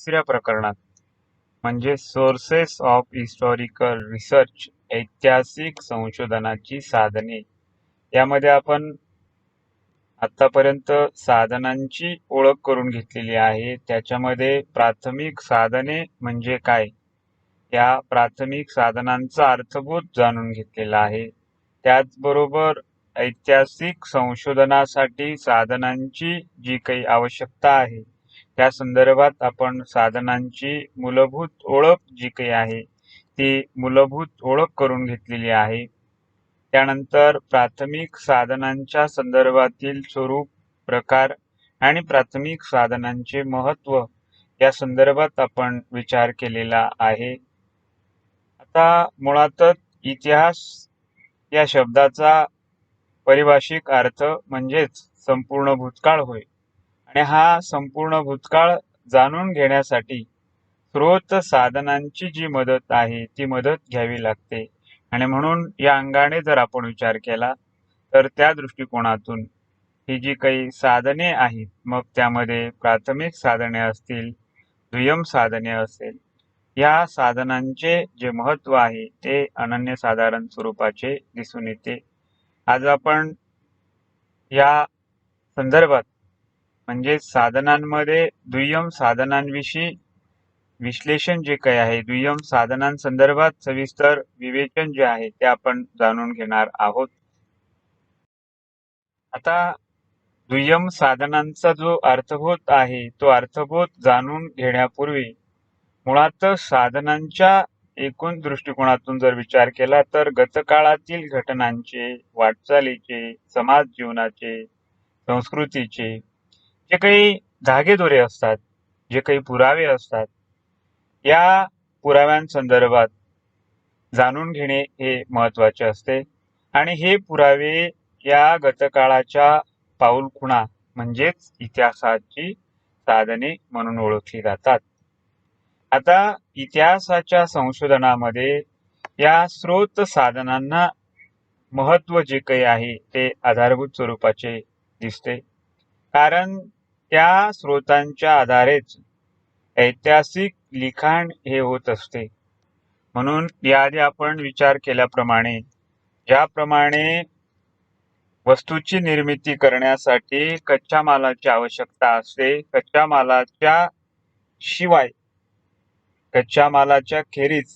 तिसऱ्या प्रकरणात म्हणजे सोर्सेस ऑफ हिस्टॉरिकल रिसर्च, ऐतिहासिक संशोधनाची साधने, यामध्ये आपण आतापर्यंत साधनांची ओळख करून घेतलेली आहे. त्याच्यामध्ये प्राथमिक साधने म्हणजे काय, या प्राथमिक साधनांचा अर्थबोध जाणून घेतलेला आहे. त्याचबरोबर ऐतिहासिक संशोधनासाठी साधनांची जी काही आवश्यकता आहे त्या संदर्भात आपण साधनांची मूलभूत ओळख जी काही आहे ती मूलभूत ओळख करून घेतलेली आहे. त्यानंतर प्राथमिक साधनांच्या संदर्भातील स्वरूप, प्रकार आणि प्राथमिक साधनांचे महत्त्व या संदर्भात आपण विचार केलेला आहे. आता मुळातच इतिहास या शब्दाचा पारिभाषिक अर्थ म्हणजेच संपूर्ण भूतकाळ होय, आणि हा संपूर्ण भूतकाळ जाणून घेण्यासाठी स्रोत साधनांची जी मदत आहे ती मदत घ्यावी लागते. आणि म्हणून या अंगाने जर आपण विचार केला तर त्या दृष्टिकोनातून ही जी काही साधने आहेत, मग त्यामध्ये प्राथमिक साधने असतील, दुय्यम साधने असेल, या साधनांचे जे महत्व आहे ते अनन्यसाधारण स्वरूपाचे दिसून येते. आज आपण या संदर्भात म्हणजे साधनांमध्ये दुय्यम साधनांविषयी विश्लेषण जे काही आहे, दुय्यम साधनांसंदर्भात सविस्तर विवेचन जे आहे ते आपण जाणून घेणार आहोत. आता दुय्यम साधनांचा जो अर्थबोध आहे तो अर्थबोध जाणून घेण्यापूर्वी मुळातच साधनांच्या एकूण दृष्टिकोनातून जर विचार केला तर गतकाळातील घटनांचे, वाटचालीचे, समाज जीवनाचे, संस्कृतीचे जे काही धागेदोरे असतात, जे काही पुरावे असतात, या पुराव्यांसंदर्भात जाणून घेणे हे महत्वाचे असते. आणि हे पुरावे या गतकाळाच्या पाऊलखुणा म्हणजेच इतिहासाची साधने म्हणून ओळखली जातात. आता इतिहासाच्या संशोधनामध्ये या स्रोत साधनांना महत्व जे काही आहे ते आधारभूत स्वरूपाचे दिसते, कारण त्या स्रोतांच्या आधारेच ऐतिहासिक लिखाण हे होत असते. म्हणून याआधी आपण विचार केल्याप्रमाणे ज्याप्रमाणे वस्तूची निर्मिती करण्यासाठी कच्च्या मालाची आवश्यकता असते, कच्च्या मालाच्या शिवाय, कच्च्या मालाच्या खेरीज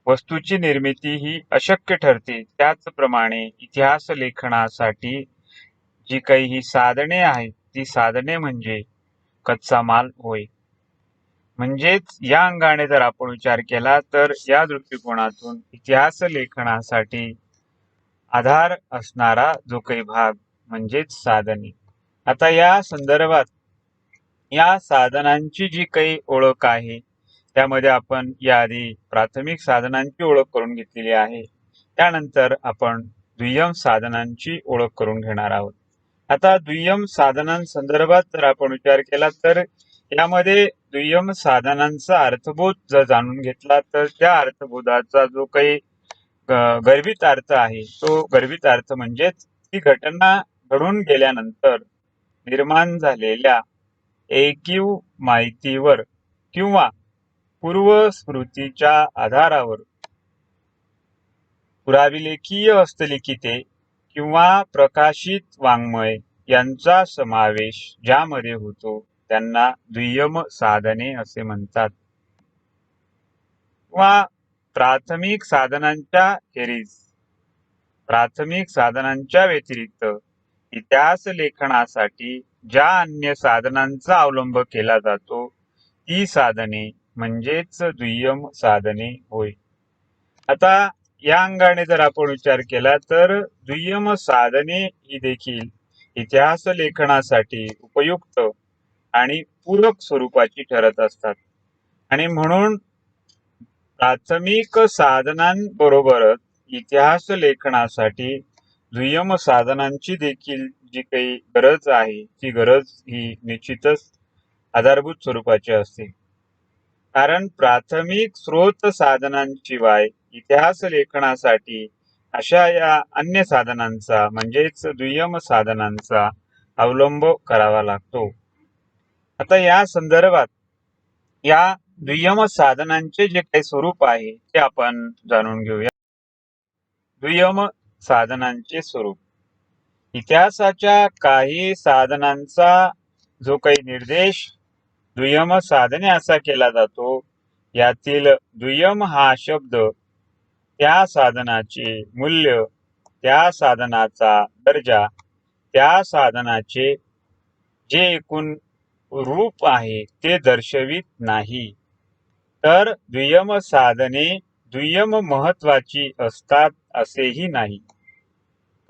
वस्तूची निर्मिती ही अशक्य ठरते, त्याचप्रमाणे इतिहास लेखनासाठी जी काही ही साधने आहेत ती साधने म्हणजे कच्चा माल होय. म्हणजेच या अंगाने जर आपण विचार केला तर या दृष्टिकोनातून इतिहास लेखनासाठी आधार असणारा जो काही भाग म्हणजेच साधने. आता या संदर्भात या साधनांची जी काही ओळख आहे त्यामध्ये आपण याआधी प्राथमिक साधनांची ओळख करून घेतलेली आहे. त्यानंतर आपण दुय्यम साधनांची ओळख करून घेणार आहोत. आता दुय्यम साधनांसंदर्भात जर आपण विचार केला तर यामध्ये दुय्यम साधनांचा अर्थबोध जर जाणून घेतला तर त्या अर्थबोधाचा जो काही गर्भित अर्थ आहे तो गर्भित अर्थ म्हणजेच ती घटना घडून गेल्यानंतर निर्माण झालेल्या ऐकीव माहितीवर किंवा पूर्वस्मृतीच्या आधारावर पुराविलेखीय हस्तलिखिते किंवा प्रकाशित वाङ्मय यांचा समावेश ज्यामध्ये होतो त्यांना दुय्यम साधने असे म्हणतात. किंवा प्राथमिक साधनांच्या खेरीज, प्राथमिक साधनांच्या व्यतिरिक्त इतिहास लेखनासाठी ज्या अन्य साधनांचा अवलंब केला जातो ती साधने म्हणजेच दुय्यम साधने होय. आता या अंगाने जर आपण विचार केला तर दुय्यम साधने ही देखील इतिहास लेखनासाठी उपयुक्त आणि पूरक स्वरूपाची ठरत असतात. आणि म्हणून प्राथमिक साधनांबरोबरच इतिहास लेखनासाठी दुय्यम साधनांची देखील जी काही गरज आहे ती गरज ही निश्चितच आधारभूत स्वरूपाची असते, कारण प्राथमिक स्रोत साधनांशिवाय इतिहास लेखनासाठी अशा या अन्य साधनांचा म्हणजेच दुय्यम साधनांचा अवलंब करावा लागतो. आता या संदर्भात या दुय्यम साधनांचे जे काही स्वरूप आहे ते आपण जाणून घेऊया. दुय्यम साधनांचे स्वरूप. इतिहासाच्या काही साधनांचा जो काही निर्देश दुय्यम साधने असा केला जातो, यातील दुय्यम हा शब्द त्या साधनाचे मूल्य, त्या साधनाचा दर्जा, त्या साधनाचे जे एकूण रूप आहे ते दर्शवित नाही. तर दुय्यम साधने दुय्यम महत्वाची असतात असेही नाही.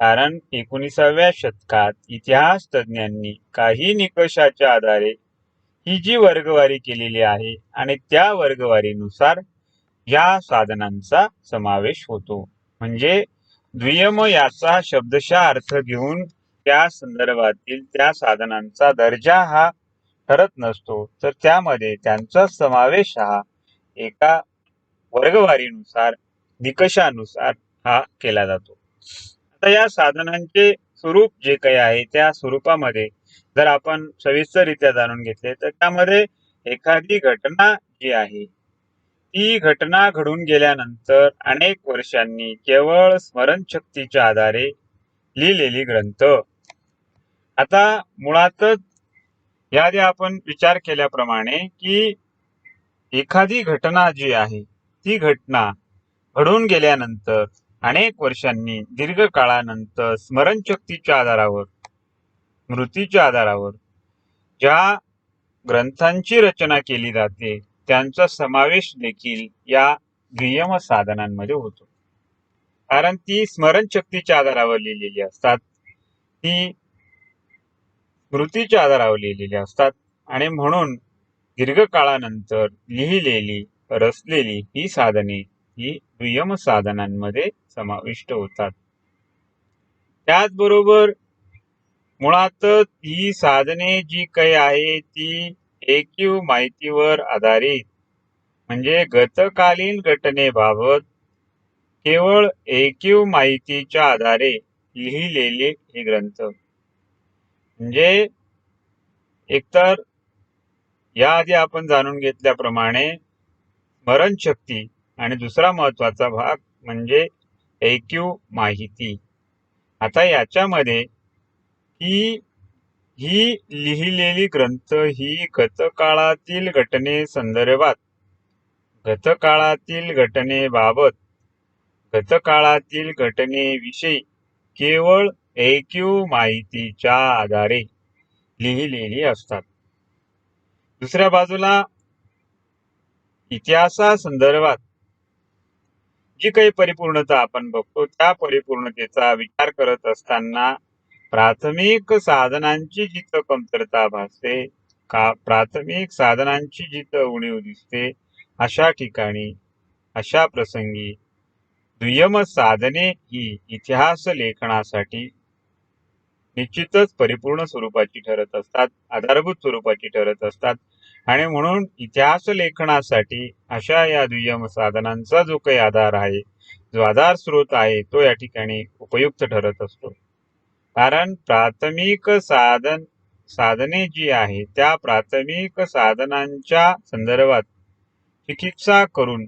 कारण 19व्या शतकात इतिहास तज्ञांनी काही निकषाच्या आधारे ही जी वर्गवारी केलेली आहे आणि त्या वर्गवारीनुसार या साधनांचा समावेश होतो. म्हणजे दुय्यम याचा शब्दशः अर्थ घेऊन त्या संदर्भातील त्या साधनांचा दर्जा हा ठरत नसतो, तर त्यामध्ये त्यांचा समावेश हा एका वर्गवारीनुसार, निकषानुसार हा केला जातो. आता या साधनांचे स्वरूप जे काही आहे त्या स्वरूपामध्ये जर आपण सविस्तररित्या जाणून घेतले तर त्यामध्ये एखादी घटना जी आहे ती घटना घडून गेल्यानंतर अनेक वर्षांनी केवळ स्मरणशक्तीच्या आधारे लिहिलेली ग्रंथ. आता मुळातच याआधी आपण विचार केल्याप्रमाणे की एखादी घटना जी आहे ती घटना घडून गेल्यानंतर अनेक वर्षांनी दीर्घ काळानंतर स्मरणशक्तीच्या आधारावर, स्मृतीच्या आधारावर ज्या ग्रंथांची रचना केली जाते त्यांचा समावेश देखील या दुय्यम साधनांमध्ये होतो. कारण ती स्मरणशक्तीच्या आधारावर लिहिलेली असतात, ती स्मृतीच्या आधारावर लिहिलेली असतात आणि म्हणून दीर्घकाळानंतर लिहिलेली, रचलेली ही साधने ही दुय्यम साधनांमध्ये समाविष्ट होतात. त्याचबरोबर मुळातच ही साधने जी काही आहे ती ऐकीव माहितीवर आधारित, म्हणजे गतकालीन घटनेबाबत केवळ ऐकीव माहितीच्या आधारे लिहिलेले हे ग्रंथ. म्हणजे एकतर याआधी आपण जाणून घेतल्याप्रमाणे स्मरणशक्ती आणि दुसरा महत्वाचा भाग म्हणजे ऐकीव माहिती. आता याच्यामध्ये ही लिहिलेली ग्रंथ ही गतकाळातील घटनेसंदर्भात, गतकाळातील घटनेबाबत, गतकाळातील घटनेविषयी केवळ ऐकीव माहितीच्या आधारे लिहिलेली असतात. दुसऱ्या बाजूला इतिहासासंदर्भात जी काही परिपूर्णता आपण बघतो त्या परिपूर्णतेचा विचार करत असताना प्राथमिक साधनांची जिथं कमतरता भासते, प्राथमिक साधनांची जिथं उणीव दिसते, अशा ठिकाणी, अशा प्रसंगी दुय्यम साधने ही इतिहास लेखनासाठी निश्चितच परिपूर्ण स्वरूपाची ठरत असतात, आधारभूत स्वरूपाची ठरत असतात आणि म्हणून इतिहास लेखनासाठी अशा या दुय्यम साधनांचा जो काही आधार आहे, जो आधार स्रोत आहे तो या ठिकाणी उपयुक्त ठरत असतो. कारण प्राथमिक साधने जी आहे त्या प्राथमिक साधनांच्या संदर्भात चिकित्सा करून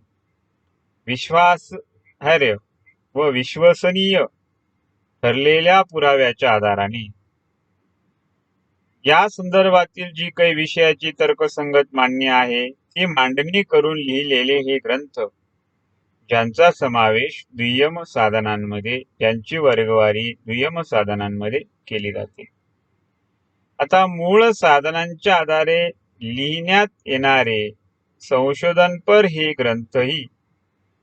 विश्वासार्ह व विश्वसनीय ठरलेल्या पुराव्याच्या आधाराने या संदर्भातील जी काही विषयाची तर्कसंगत मांडणी आहे ती मांडणी करून लिहिलेले हे ग्रंथ, ज्यांचा समावेश दुय्यम साधनांमध्ये, यांची वर्गवारी दुय्यम साधनांमध्ये केली जाते. आता मूळ साधनांच्या आधारे लिहिण्यात येणारे संशोधनपर हे ग्रंथही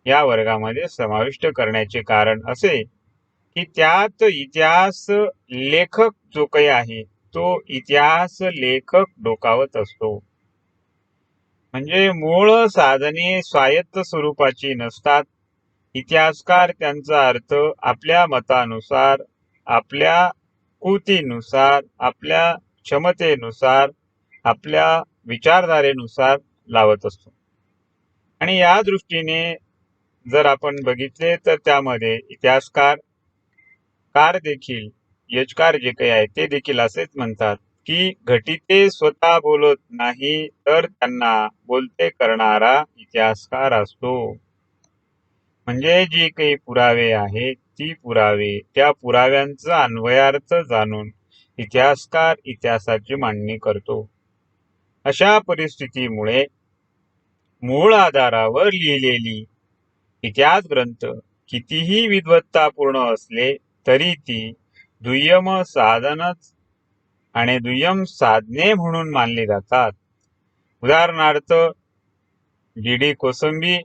या वर्गामध्ये समाविष्ट करण्याचे कारण असे की त्यात इतिहास लेखक जो काही आहे तो इतिहास लेखक डोकावत असतो. म्हणजे मूळ साधने स्वायत्त स्वरूपाची नसतात. इतिहासकार त्यांचा अर्थ आपल्या मतानुसार, आपल्या कृतीनुसार, आपल्या क्षमतेनुसार, आपल्या विचारधारेनुसार लावत असतो. आणि या दृष्टीने जर आपण बघितले तर त्यामध्ये इतिहासकार देखील, यजकार जे काही आहे ते देखील असेच म्हणतात की घटिते स्वतः बोलत नाही तर त्यांना बोलते करणारा इतिहासकार असतो. म्हणजे जे काही पुरावे आहेत त्या पुराव्यांचा अन्वयार्थ जाणून इतिहासकार इतिहासाची मांडणी करतो. अशा परिस्थितीमुळे मूळ आधारावर लिहिलेली इतिहास ग्रंथ कितीही विद्वत्तापूर्ण असले तरी ती दुय्यम साधनच आणि दुय्यम साधने म्हणून मानली जातात. उदाहरणार्थ G.D. कोसंबी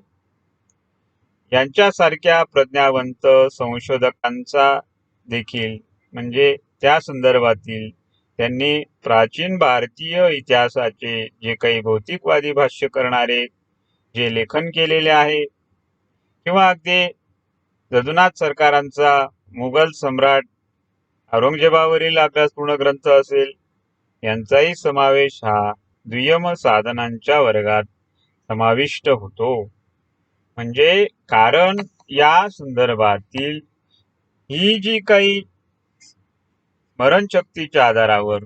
यांच्यासारख्या प्रज्ञावंत संशोधकांचा देखील म्हणजे त्या संदर्भातील त्यांनी प्राचीन भारतीय इतिहासाचे जे काही भौतिकवादी भाष्य करणारे जे लेखन केलेले आहे किंवा अगदी जदुनाथ सरकारांचा मुघल सम्राट औरंगजेबावरील अभ्यासपूर्ण ग्रंथ असेल, यांचाही समावेश हा दुय्यम साधनांच्या वर्गात समाविष्ट होतो. म्हणजे कारण या संदर्भातील ही जी काही स्मरणशक्तीच्या आधारावर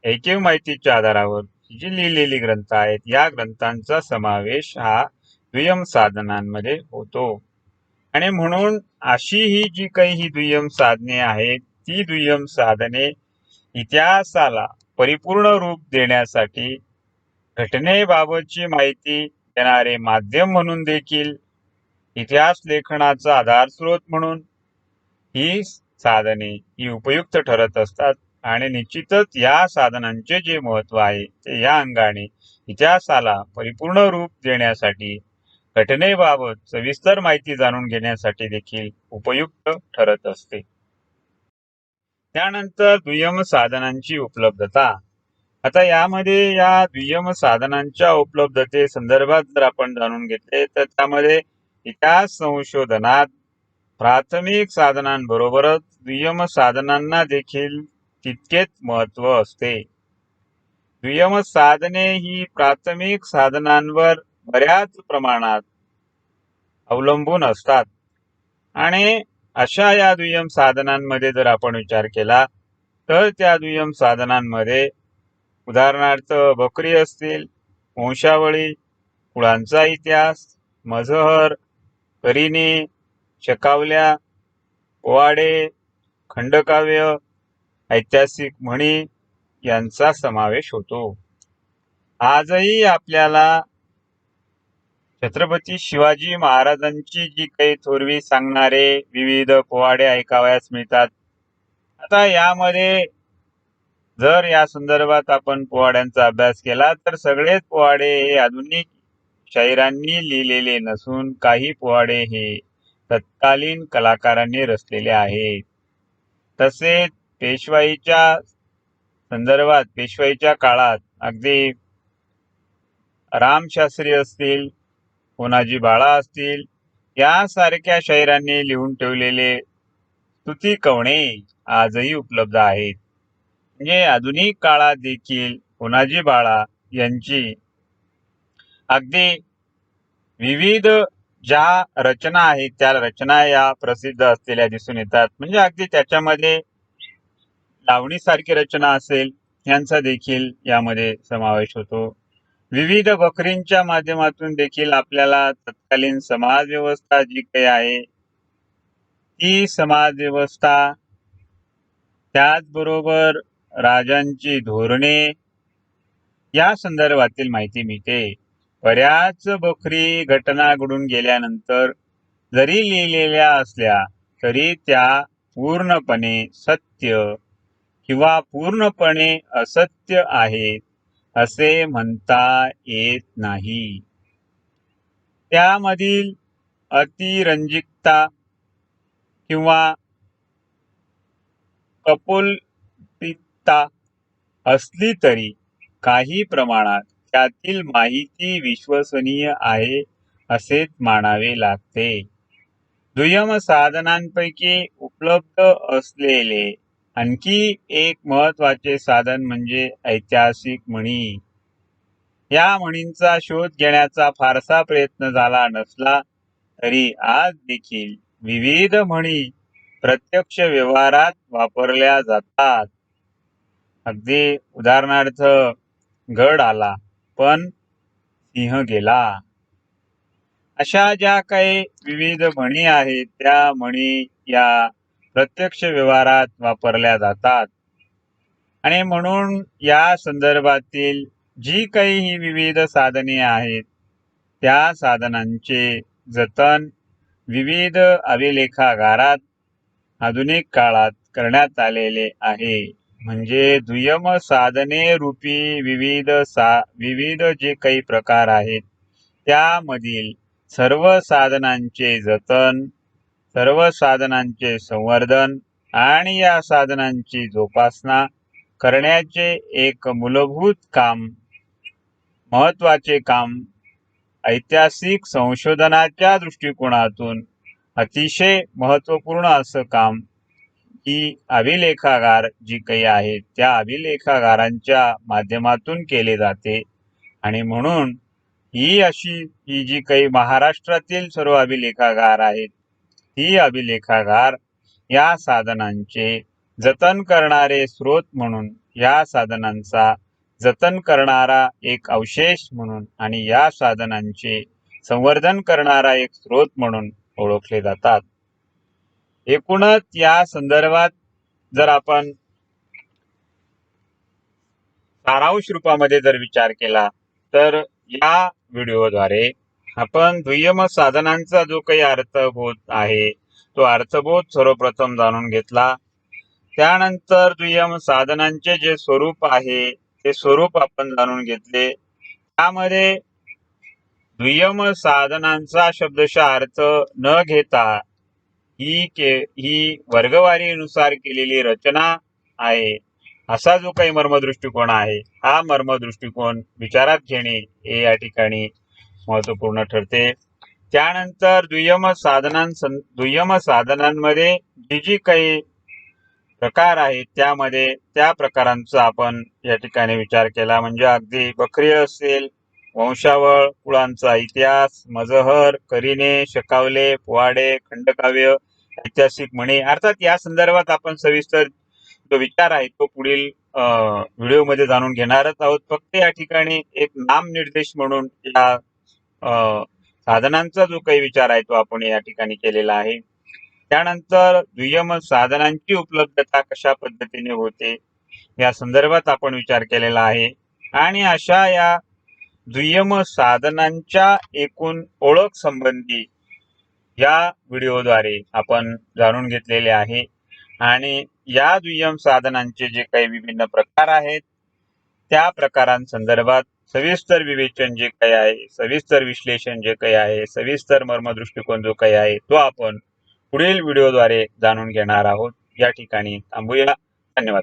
ऐकीव माहितीच्या आधारावर जी लिहिलेली ग्रंथ आहेत या ग्रंथांचा समावेश हा दुय्यम साधनांमध्ये होतो. आणि म्हणून अशी ही जी काही ही दुय्यम साधने आहेत ती दुय्यम साधने इतिहासाला परिपूर्ण रूप देण्यासाठी घटनेबाबतची माहिती देणारे माध्यम म्हणून देखील इतिहास लेखनाचा आधारस्रोत म्हणून ही साधने ही उपयुक्त ठरत असतात. आणि निश्चितच या साधनांचे जे महत्व आहे ते या अंगाने इतिहासाला परिपूर्ण रूप देण्यासाठी घटनेबाबत सविस्तर माहिती जाणून घेण्यासाठी देखील उपयुक्त ठरत असते. त्यानंतर दुय्यम साधनांची उपलब्धता. आता यामध्ये या दुय्यम साधनांच्या उपलब्धते संदर्भात जर आपण जाणून घेतले तर त्यामध्ये इतिहास संशोधनात प्राथमिक साधनांबरोबरच दुय्यम साधनांना देखील तितकेच महत्व असते. दुय्यम साधने ही प्राथमिक साधनांवर बऱ्याच प्रमाणात अवलंबून असतात. आणि अशा या दुय्यम साधनांमध्ये जर आपण विचार केला तर त्या दुय्यम साधनांमध्ये उदाहरणार्थ बकरी असतील, वंशावळी, कुळांचा इतिहास, मजहर, करिणे, शकावल्या, पोवाडे, खंडकाव्य, ऐतिहासिक म्हणी यांचा समावेश होतो. आजही आपल्याला छत्रपती शिवाजी महाराजांची जी काही थोरवी सांगणारे विविध पोवाडे ऐकावयास मिळतात. आता यामध्ये जर या संदर्भात आपण पोवाड्यांचा अभ्यास केला तर सगळेच पोवाडे हे आधुनिक शाहिरांनी लिहिलेले नसून काही पोवाडे हे तत्कालीन कलाकारांनी रचलेले आहेत. तसेच पेशवाईच्या संदर्भात पेशवाईच्या काळात अगदी रामशास्त्री असतील, होनाजी बाळा असतील यासारख्या शाहिरांनी लिहून ठेवलेले स्तुती कवणे आजही उपलब्ध आहेत. म्हणजे आधुनिक काळात देखील होनाजी बाळा यांची अगदी विविध ज्या रचना आहेत त्या रचना या प्रसिद्ध असलेल्या दिसून येतात. म्हणजे अगदी त्याच्यामध्ये लावणीसारखी रचना असेल यांचा देखील यामध्ये समावेश होतो. विविध बखरींच्या माध्यमातून देखील आपल्याला तत्कालीन समाज व्यवस्था जी काही आहे ती समाज व्यवस्था, त्याचबरोबर राजांची धोरणे या संदर्भातील माहिती मिळते. बऱ्याच बखरी घटना घडून गेल्यानंतर जरी लिहिलेल्या असल्या तरी त्या पूर्णपणे सत्य किंवा पूर्णपणे असत्य आहेत असे म्हणता येत नाही. त्यामधील अतिरंजिकता किंवा कपोलपितता असली तरी काही प्रमाणात त्यातील माहिती विश्वसनीय आहे असेच मानावे लागते. दुय्यम साधनांपैकी उपलब्ध असलेले आणखी एक महत्वाचे साधन म्हणजे ऐतिहासिक म्हणी. या म्हणींचा शोध घेण्याचा फारसा प्रयत्न झाला नसला तरी आज देखील विविध म्हणी प्रत्यक्ष व्यवहारात वापरल्या जातात. अगदी उदाहरणार्थ गड आला पण सिंह गेला. अशा ज्या काही विविध म्हणी आहेत त्या म्हणी या प्रत्यक्ष व्यवहारात वापरल्या जातात आणि म्हणून या संदर्भातील जी काही ही विविध साधने आहेत त्या साधनांचे जतन विविध अभिलेखागारात आधुनिक काळात करण्यात आलेले आहे. म्हणजे दुय्यम साधने रूपी विविध जे काही प्रकार आहेत त्यामधील सर्व साधनांचे जतन, सर्व साधनांचे संवर्धन आणि या साधनांची जोपासना करण्याचे एक मूलभूत काम, महत्त्वाचे काम ऐतिहासिक संशोधनाच्या दृष्टिकोनातून अतिशय महत्त्वपूर्ण असं काम ही अभिलेखागार जी काही आहेत त्या अभिलेखागारांच्या माध्यमातून केले जाते. आणि म्हणून ही जी काही महाराष्ट्रातील सर्व अभिलेखागार आहेत ही अभिलेखागार या साधनांचे जतन करणारे स्रोत म्हणून, या साधनांचा जतन करणारा एक अवशेष म्हणून आणि या साधनांचे संवर्धन करणारा एक स्रोत म्हणून ओळखले जातात. एकूणच या संदर्भात जर आपण सारांश रूपामध्ये जर विचार केला तर या व्हिडिओद्वारे आपण दुय्यम साधनांचा जो काही अर्थबोध आहे तो अर्थबोध सर्वप्रथम जाणून घेतला. त्यानंतर दुय्यम साधनांचे जे स्वरूप आहे ते स्वरूप आपण जाणून घेतले. त्यामध्ये दुय्यम साधनांचा शब्दशः अर्थ न घेता ही वर्गवारीनुसार केलेली रचना आहे असा जो काही मर्मदृष्टिकोन आहे हा मर्मदृष्टिकोन विचारात घेणे हे या ठिकाणी महत्त्वपूर्ण ठरते. त्यानंतर दुय्यम साधनांमध्ये जी काही प्रकार आहेत त्यामध्ये त्या प्रकारांचा आपण या ठिकाणी विचार केला. म्हणजे अगदी बखरीय असेल, वंशावळ, कुळांचा इतिहास, मजहर, करिणे, शकावले, पोवाडे, खंडकाव्य, ऐतिहासिक म्हणी, अर्थात या संदर्भात आपण सविस्तर जो विचार आहे तो पुढील व्हिडिओमध्ये जाणून घेणारच आहोत. फक्त या ठिकाणी एक नामनिर्देश म्हणून या साधनांचा जो काही विचार आहे तो आपण या ठिकाणी केलेला आहे. त्यानंतर दुय्यम साधनांची उपलब्धता कशा पद्धतीने होते या संदर्भात आपण विचार केलेला आहे. आणि अशा या दुय्यम साधनांच्या एकूण ओळख संबंधी या व्हिडिओद्वारे आपण जाणून घेतलेले आहे. आणि या दुय्यम साधनांचे जे काही विभिन्न प्रकार आहेत त्या प्रकारांसंदर्भात सविस्तर विवेचन जे काही आहे, सविस्तर विश्लेषण जे काही आहे, सविस्तर मर्मदृष्टिकोन जो काही आहे तो आपण पुढील व्हिडिओद्वारे जाणून घेणार आहोत. या ठिकाणी थांबूया. धन्यवाद.